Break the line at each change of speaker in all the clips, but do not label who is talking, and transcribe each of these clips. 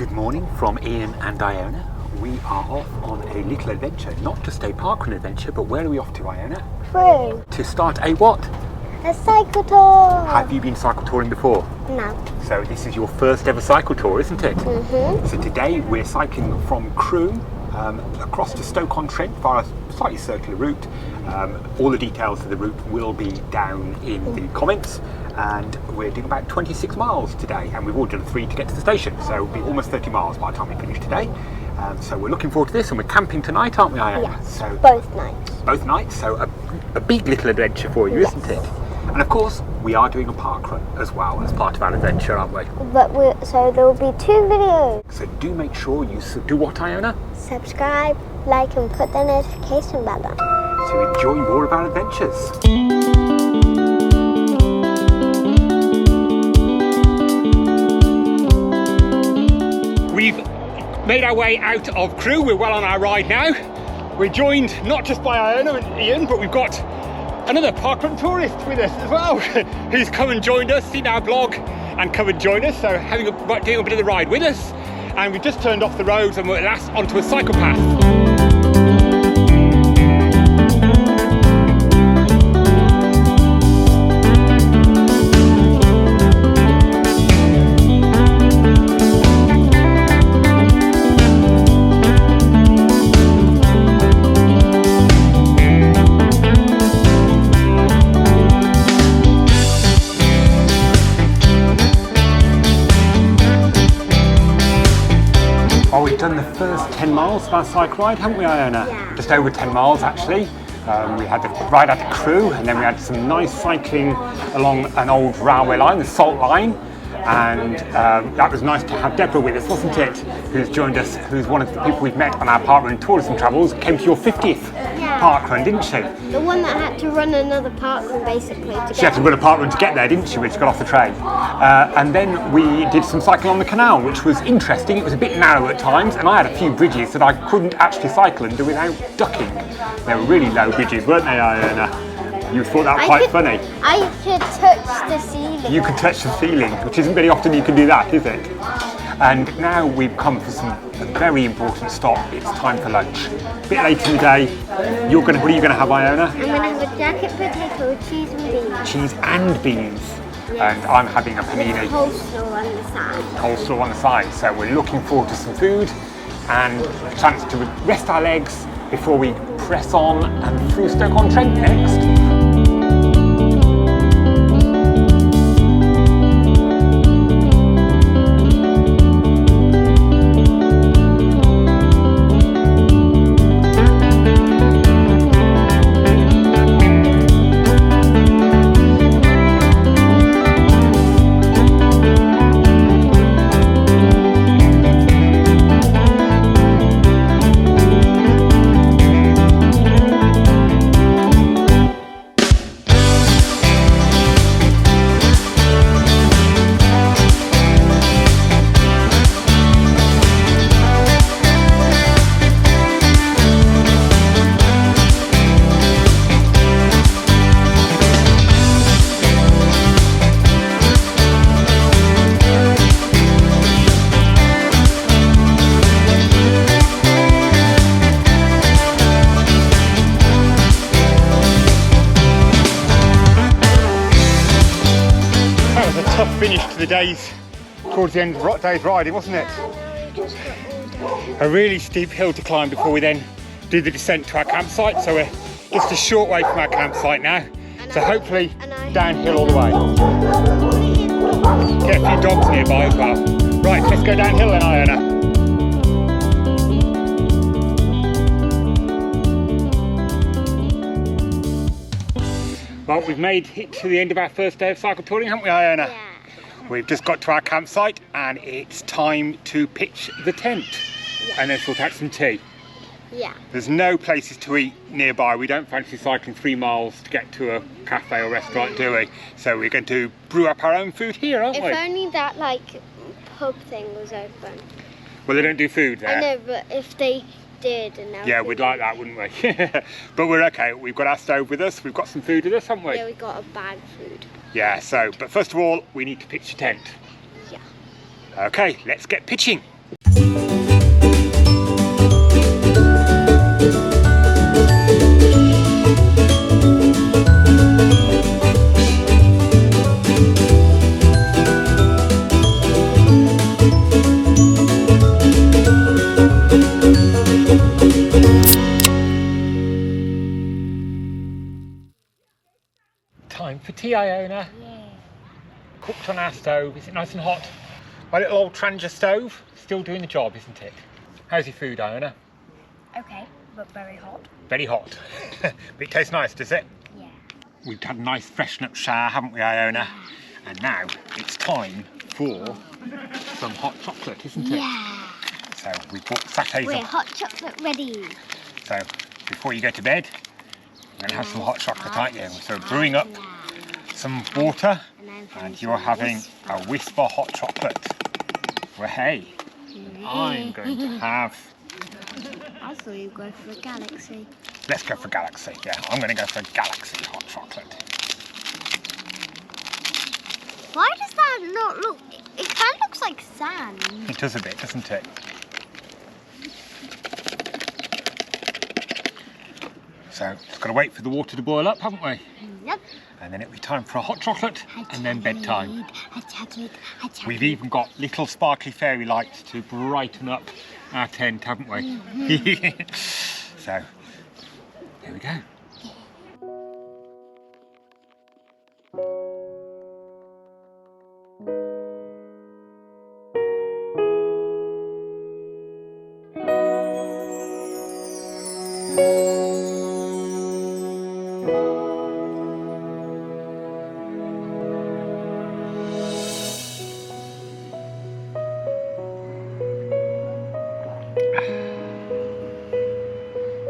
Good morning from Ian and Iona. We are off on a little adventure, not just a parkrun adventure, but where are we off to, Iona?
Crewe.
To start a what?
A cycle tour.
Have you been cycle touring before?
No.
So this is your first ever cycle tour, isn't it?
Mm-hmm.
So today we're cycling from Crewe across to Stoke-on-Trent via a slightly circular route. All the details of the route will be down in the comments, and we're doing about 26 miles today, and we've already done 3 to get to the station, so it'll be almost 30 miles by the time we finish today. So we're looking forward to this, and we're camping tonight, aren't we, Iona?
Yeah,
so
both nights.
Both nights, so a big little adventure for you,
Yes.
isn't it? And of course, we are doing a parkrun as well as part of our adventure, aren't we?
So there will be 2 videos.
So do make sure you do what, Iona?
Subscribe, like and put the notification bell on.
So enjoy more of our adventures. We've made our way out of Crewe. We're well on our ride now. We're joined not just by Iona and Ian, but we've got another parkrun tourist with us as well, who's come and joined us, seen our vlog and come and join us, so doing a bit of the ride with us. And we've just turned off the roads and we're at last onto a cycle path. Oh, we've done the first 10 miles of our cycle ride, haven't we, Iona?
Yeah.
Just over 10 miles, actually. We had the ride out to Crewe, and then we had some nice cycling along an old railway line, the Salt Line. And that was nice to have Deborah with us, wasn't it? Who's joined us, who's one of the people we've met on our parkrun tourism travels, came to your 50th parkrun, didn't she?
The one that had to run another parkrun basically to
She had to run a parkrun to get there, didn't she, when she got off the train? And then we did some cycling on the canal, which was interesting. It was a bit narrow at times, and I had a few bridges that I couldn't actually cycle under without ducking. They were really low bridges, weren't they, Iona? You thought that was quite funny.
I could touch the ceiling.
You could touch the ceiling, which isn't very often you can do that, is it? And now we've come for a very important stop. It's time for lunch. A bit late in the day. What are you going to have, Iona?
I'm going to have a jacket potato, cheese and beans.
Cheese and beans.
Yes.
And I'm having a panini.
Coleslaw on the side.
Coleslaw on the side. So we're looking forward to some food and a chance to rest our legs before we press on and through Stoke-on-Trent next. Tough finish to the towards the end of the day's riding, wasn't it? A really steep hill to climb before we then do the descent to our campsite. So we're just a short way from our campsite now. So hopefully downhill all the way. Get a few dogs nearby as well. Right, let's go downhill then, Iona. Well, we've made it to the end of our first day of cycle touring, haven't we, Iona?
Yeah.
We've just got to our campsite and it's time to pitch the tent and then sort out some tea.
Yeah.
There's no places to eat nearby. We don't fancy cycling 3 miles to get to a cafe or restaurant, do we? So we're going to brew up our own food here, aren't we?
If only that pub thing was open.
Well, they don't do food there.
I know, but if they did and now.
Yeah, we'd like that, wouldn't we? But we're okay. We've got our stove with us. We've got some food with us, haven't we?
Yeah, we got a bag food.
Yeah, so, but first of all, we need to pitch the tent.
Yeah.
Okay, let's get pitching. Time for tea, Iona.
Yeah.
Cooked on our stove. Is it nice and hot? My little old Trangia stove, still doing the job, isn't it? How's your food, Iona?
Okay, but very hot.
Very hot. But it tastes nice, does it?
Yeah.
We've had a nice freshen up shower, haven't we, Iona? And now it's time for some hot chocolate, isn't it?
Yeah.
So we bought sachets
We're
of...
hot chocolate ready.
So before you go to bed, you're going to have some hot chocolate, aren't you? So we're brewing up some water and you're having a whisper hot chocolate. Well, hey, I'm going to have...
I thought you were going for a galaxy.
Let's go for Galaxy, yeah. I'm going to go for Galaxy hot chocolate.
Why does that not look... It kind of looks like sand.
It does a bit, doesn't it? So, just got to wait for the water to boil up, haven't we?
Yep.
And then it'll be time for a hot chocolate and then bedtime.
Hot chocolate.
We've even got little sparkly fairy lights to brighten up our tent, haven't we? So, here we go.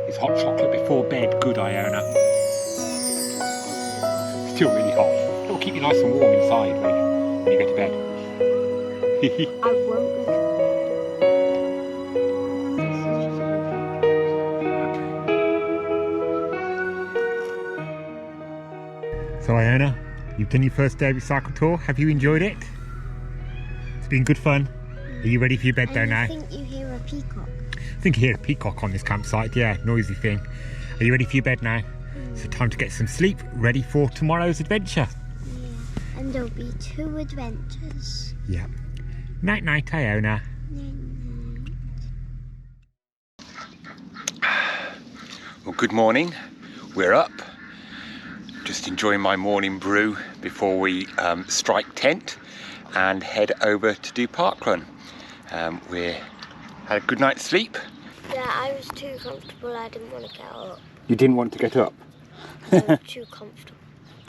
Is hot chocolate before bed good, Iona? Still really hot. It'll keep you nice and warm inside when you go to bed.
I won't go.
So Iona, you've done your first day of your cycle tour. Have you enjoyed it? It's been good fun. Are you ready for your bed though now?
I think you hear a peacock.
I think you hear a peacock on this campsite, yeah, noisy thing. Are you ready for your bed now? So time to get some sleep, ready for tomorrow's adventure.
Yeah. And there'll be 2 adventures.
Yeah. Night night, Iona. Well, good morning. We're up. Just enjoying my morning brew before we strike tent and head over to do parkrun. We had a good night's sleep.
Yeah, I was too comfortable. I didn't want to get up.
You didn't want to get up?
I was too comfortable.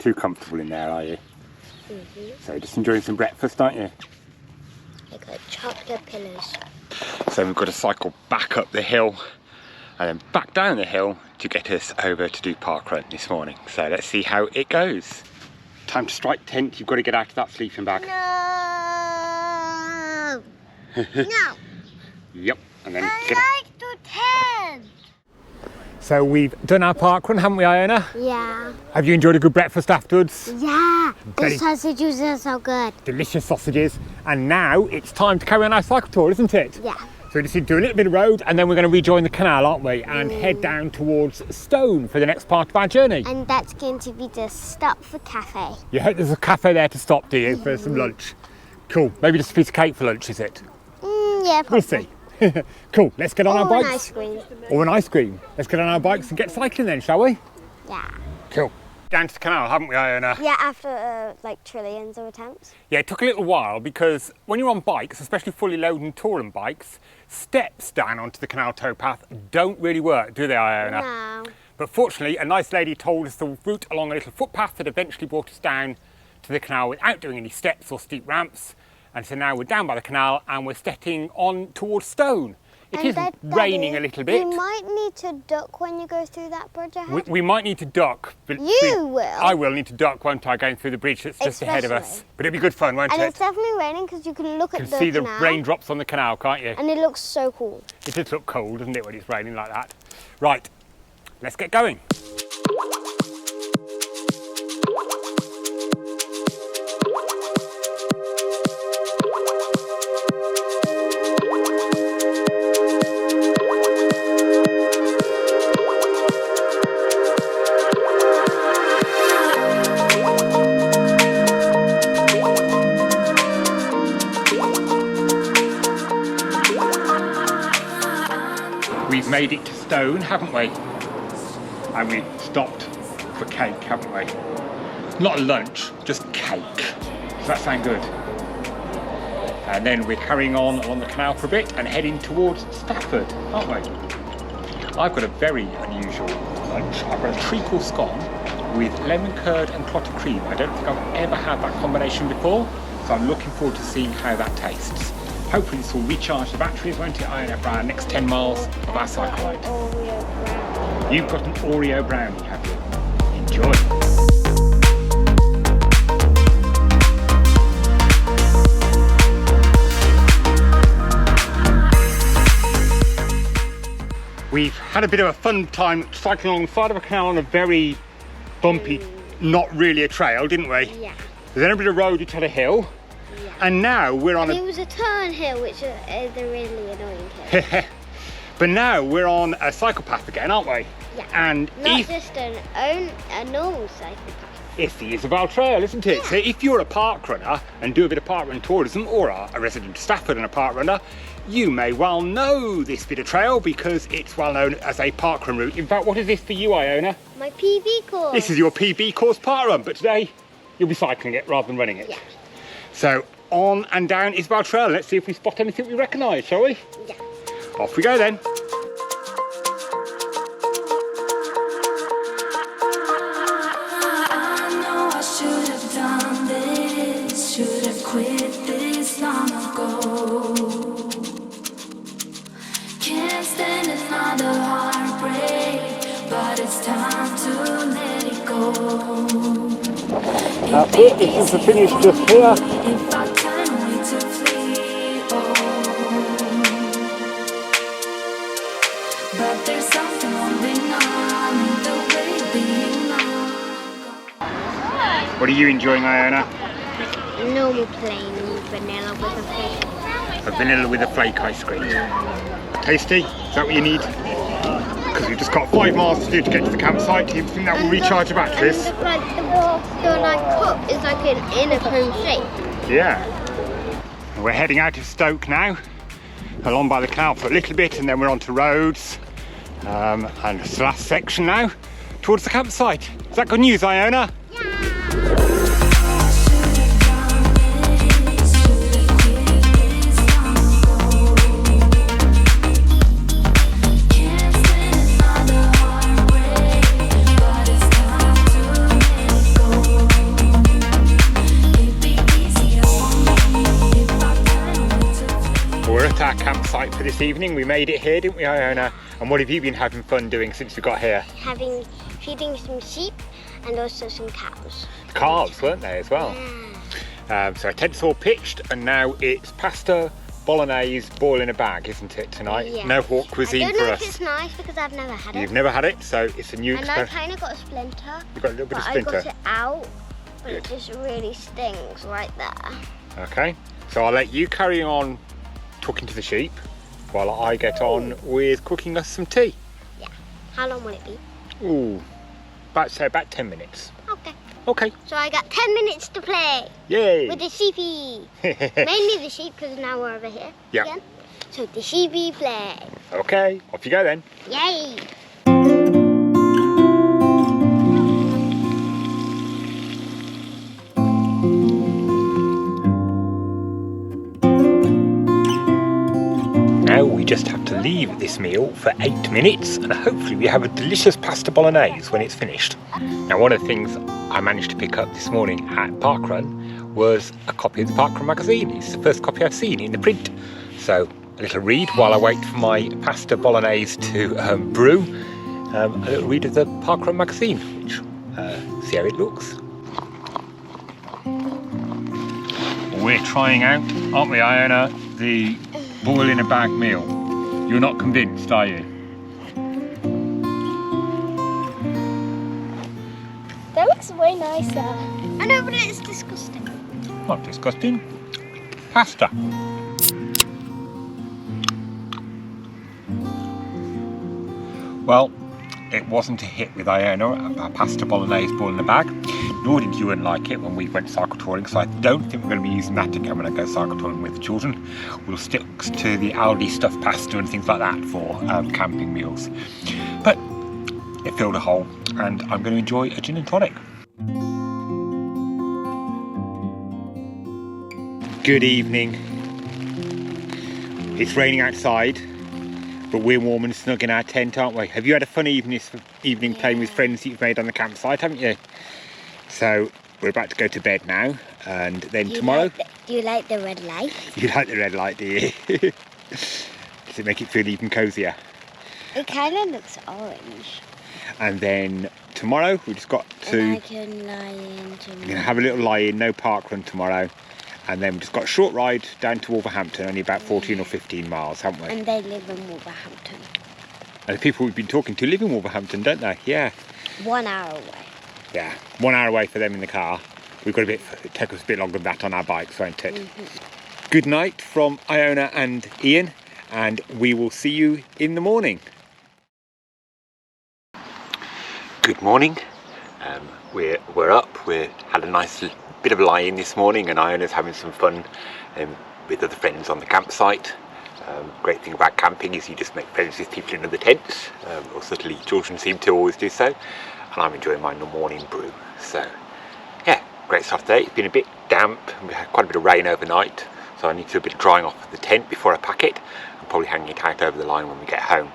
Too comfortable in there, are you? So just enjoying some breakfast, aren't you?
I got chocolate pillows.
So we've got to cycle back up the hill and then back down the hill to get us over to do parkrun this morning. So let's see how it goes. Time to strike tent. You've got to get out of that sleeping bag.
No! No!
Yep. And then
I
get
like the tent!
So we've done our parkrun, haven't we, Iona?
Yeah.
Have you enjoyed a good breakfast afterwards?
Yeah!
Very-
The sausages are so good.
Delicious sausages. And now it's time to carry on our cycle tour, isn't it?
Yeah.
So we just need to do a little bit of road and then we're going to rejoin the canal, aren't we? And head down towards Stone for the next part of our journey.
And that's going to be the stop for cafe.
You hope there's a cafe there to stop, do you, for some lunch? Cool. Maybe just a piece of cake for lunch, is it?
Yeah, probably.
We'll see. Cool. Let's get on our
Or an
bikes.
ice cream.
Or an ice cream. Let's get on our bikes and get cycling then, shall we?
Yeah.
Cool. Down to the canal, haven't we, Iona?
Yeah, after like trillions of attempts.
Yeah, it took a little while because when you're on bikes, especially fully loaded and touring bikes, steps down onto the canal towpath don't really work, do they, Iona?
No.
But fortunately, a nice lady told us the route along a little footpath that eventually brought us down to the canal without doing any steps or steep ramps. And so now we're down by the canal and we're stepping on towards Stone. It is raining a little bit.
You might need to duck when you go through that bridge ahead.
We might need to duck. But
You will.
I will need to duck, won't I, going through the bridge that's just ahead of us.
Especially.
But it'll be good fun, won't
And
it?
it's definitely raining because you can look
You
at
can
the
see the
canal.
raindrops on the canal, can't you?
And it looks so cool.
It does look cold, doesn't it, when it's raining like that? Right, let's get going. we've made it to Stone, haven't we? And we stopped for cake, haven't we? Not lunch, just cake. Does that sound good? And then we're carrying on along the canal for a bit and heading towards Stafford, aren't we? I've got a very unusual lunch. I've got a treacle scone with lemon curd and clotted cream. I don't think I've ever had that combination before, so I'm looking forward to seeing how that tastes. Hopefully this will recharge the batteries, won't it, Iona, for our next 10 miles of our cycle ride. You've got an Oreo brownie, have you? Enjoy. We've had a bit of a fun time cycling along the side of a canal on a very bumpy, not really a trail, didn't we?
Yeah.
There's then a bit of road which had a hill, and now we're on
It was a turn hill, which is a really annoying hill.
But now we're on a cycle path again, aren't we?
Yeah.
And
Not just a normal cycle path.
it's the Isabel Trail, isn't it?
Yeah.
So if you're a park runner and do a bit of parkrun tourism, or are a resident of Stafford and a park runner, you may well know this bit of trail because it's well known as a parkrun route. In fact, what is this for you, Iona?
My PB course.
This is your PB course parkrun, but today you'll be cycling it rather than running it.
Yeah.
So on and down Isabel Trail. Let's see if we spot anything we recognise, shall we?
Yeah.
Off we go then.
Should have quit this long ago. Can't stand another heartbreak, but it's time to let it go.
That's it, this is the finish just here.
If I can't wait to flee, oh. But there's something holding on the way being on.
What are you enjoying, Iona?
Normal plain vanilla with a flake.
A vanilla with a flake ice cream. Tasty? Is that what you need? Because we've just got 5 miles to do to get to the campsite. Do you think that will recharge the batteries?
And the cup is like an inner cone shape.
Yeah. And we're heading out of Stoke now, along by the canal for a little bit, and then we're onto roads. And it's the last section now, towards the campsite. Is that good news, Iona? We're at our campsite for this evening. We made it here, didn't we, Iona? And what have you been having fun doing since we got here?
Feeding some sheep and also some cows.
Calves, weren't they, as well? So our tent's all pitched, and now it's pasta bolognese boil in a bag, isn't it, tonight?
Yeah.
No hawk cuisine
I don't
for
know
us.
if it's nice because I've never had it.
You've never had it, so it's a new
And I
experience.
kind of got a splinter.
You've got a little bit of
But
splinter.
I got it out, but it
Good.
just really stings right there.
Okay, so I'll let you carry on talking to the sheep while I get on with cooking us some tea.
Yeah. How long will it be?
Ooh, about 10 minutes.
Okay.
Okay,
So I got 10 minutes to play
yay!
with the sheepy. Mainly the sheep because now we're over here
Yeah.
again. So the sheepy play.
Okay, off you go then.
Yay!
Now we just have to leave this meal for 8 minutes, and hopefully we have a delicious pasta bolognese when it's finished. Now, one of the things I managed to pick up this morning at Parkrun was a copy of the Parkrun magazine. It's the first copy I've seen in the print. So a little read while I wait for my pasta bolognese to brew. A little read of the Parkrun magazine, which see how it looks. We're trying out, aren't we, Iona, the boil in a bag meal. You're not convinced, are you?
That looks way nicer. I know, but it's disgusting.
Not disgusting. Pasta. Well, it wasn't a hit with Iona, a pasta bolognese ball in the bag, nor did Ewan like it when we went cycle touring, so I don't think we're going to be using that again when I go cycle touring with the children. We'll stick to the Aldi stuffed pasta and things like that for camping meals. But it filled a hole, and I'm going to enjoy a gin and tonic. Good evening. It's raining outside, but we're warm and snug in our tent, aren't we? Have you had a fun evening playing with friends that you've made on the campsite, haven't you? So we're about to go to bed now, and then tomorrow...
Do you like the red light?
You like the red light, do you? Does it make it feel even cosier?
It kind of looks orange.
And then tomorrow we just got to...
And I can lie in tomorrow.
We're going to have a little lie-in, no parkrun tomorrow. And then we just got a short ride down to Wolverhampton, only about 14 or 15 miles, haven't we?
And they live in Wolverhampton.
And the people we've been talking to live in Wolverhampton, don't they? Yeah.
1 hour away.
Yeah, 1 hour away for them in the car. We've got it'll take us a bit longer than that on our bikes, won't it? Mm-hmm. Good night from Iona and Ian, and we will see you in the morning. Good morning. We're up. We had a nice bit of a lie-in this morning, and Iona's having some fun with other friends on the campsite. Great thing about camping is you just make friends with people in other tents, or certainly children seem to always do so, and I'm enjoying my morning brew. So yeah, great stuff today. It's been a bit damp, and we had quite a bit of rain overnight, so I need to do a bit of drying off the tent before I pack it, and probably hanging it out over the line when we get home.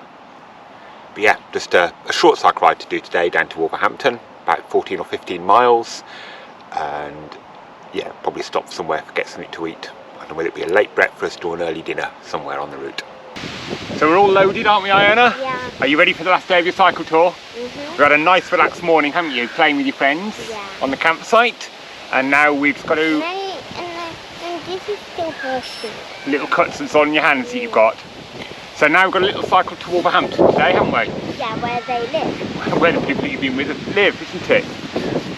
But yeah, just a short cycle ride to do today down to Wolverhampton, about 14 or 15 miles, and yeah, probably stop somewhere to get something to eat. I don't know whether it be a late breakfast or an early dinner somewhere on the route. So we're all loaded, aren't we, Iona?
Yeah.
Are you ready for the last day of your cycle tour?
Mm-hmm.
We had a nice relaxed morning, haven't you, playing with your friends on the campsite, and now we've just got to...
And this is still thirsty.
Little cuts and so on your hands that you've got. So now we've got a little cycle to Wolverhampton today, haven't we?
Yeah, where they live.
Where the people that you've been with live, isn't it?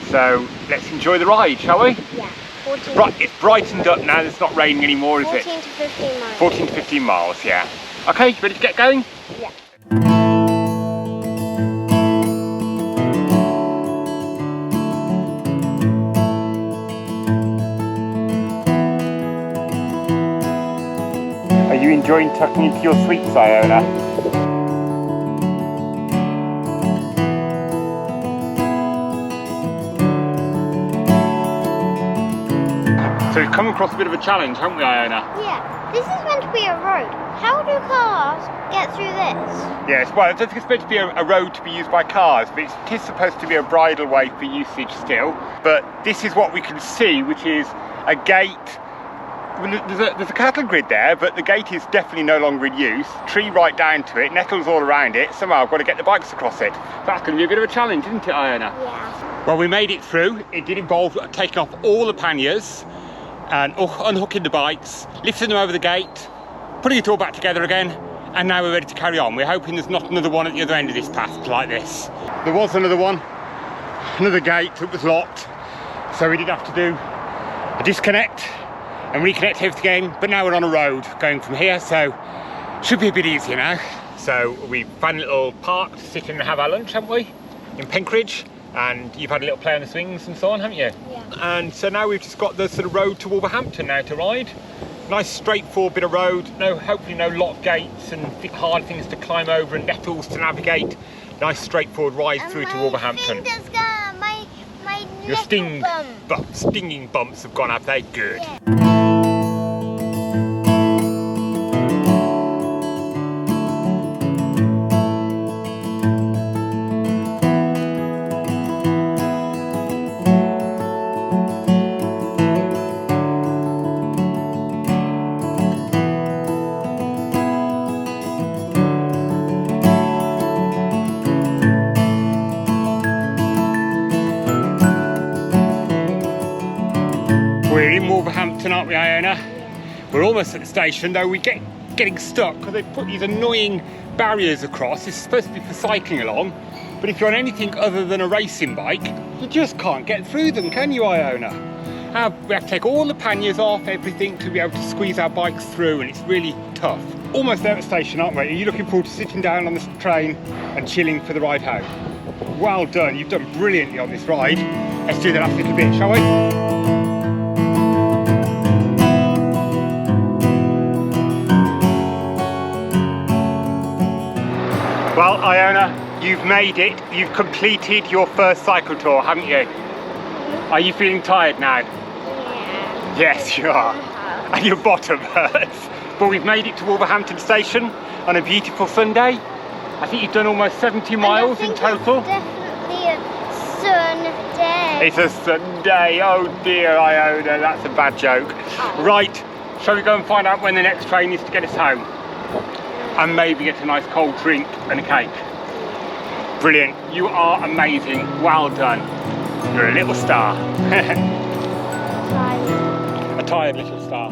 So let's enjoy the ride, shall we?
Yeah.
It's brightened up now, it's not raining anymore, is it?
14 to 15 miles.
14 to 15 miles, yeah. Okay, ready to get going?
Yeah.
Are you enjoying tucking into your sweets, Iona? So we've come across a bit of a challenge, haven't we, Iona?
Yeah, this is meant to be a road. How do cars get through this?
Yes, well, I don't think it's meant to be a road to be used by cars, but it is supposed to be a bridle way for usage still. But this is what we can see, which is a gate. There's a cattle grid there, but the gate is definitely no longer in use. Tree right down to it, nettles all around it. Somehow I've got to get the bikes across it. So that's going to be a bit of a challenge, isn't it, Iona?
Yeah.
Well, we made it through. It did involve taking off all the panniers and unhooking the bikes, lifting them over the gate, putting it all back together again, and now we're ready to carry on. We're hoping there's not another one at the other end of this path like this. There was another one, another gate that was locked, so we did have to do a disconnect and reconnect everything again, but now we're on a road going from here, so should be a bit easier now. So we found a little park to sit in and have our lunch, haven't we, in Penkridge, and you've had a little play on the swings and so on, haven't you?
Yeah.
And so now we've just got the sort of road to Wolverhampton now to ride. Nice straightforward bit of road, hopefully no locked gates and hard things to climb over and nettles to navigate. Nice straightforward ride through to Wolverhampton. Your stinging bumps have gone up, they're good.
Yeah.
We're in Wolverhampton, aren't we, Iona? We're almost at the station, though we're getting stuck because they've put these annoying barriers across. It's supposed to be for cycling along, but if you're on anything other than a racing bike, you just can't get through them, can you, Iona? We have to take all the panniers off, everything, to be able to squeeze our bikes through, and it's really tough. almost there at the station, aren't we? Are you looking forward to sitting down on the train and chilling for the ride home? Well done, you've done brilliantly on this ride. Let's do the last little bit, shall we? Well, Iona, you've made it. You've completed your first cycle tour, haven't you? Are you feeling tired now?
Yeah.
Yes, you are. And your bottom hurts. But we've made it to Wolverhampton station on a beautiful Sunday. I think you've done almost 70 miles in total.
It's definitely a Sunday.
It's a Sunday. Oh dear, Iona, that's a bad joke.
Oh.
Right, shall we go and find out when the next train is to get us home? And maybe get a nice cold drink and a cake. Brilliant, you are amazing, well done. You're a little star. A tired little star.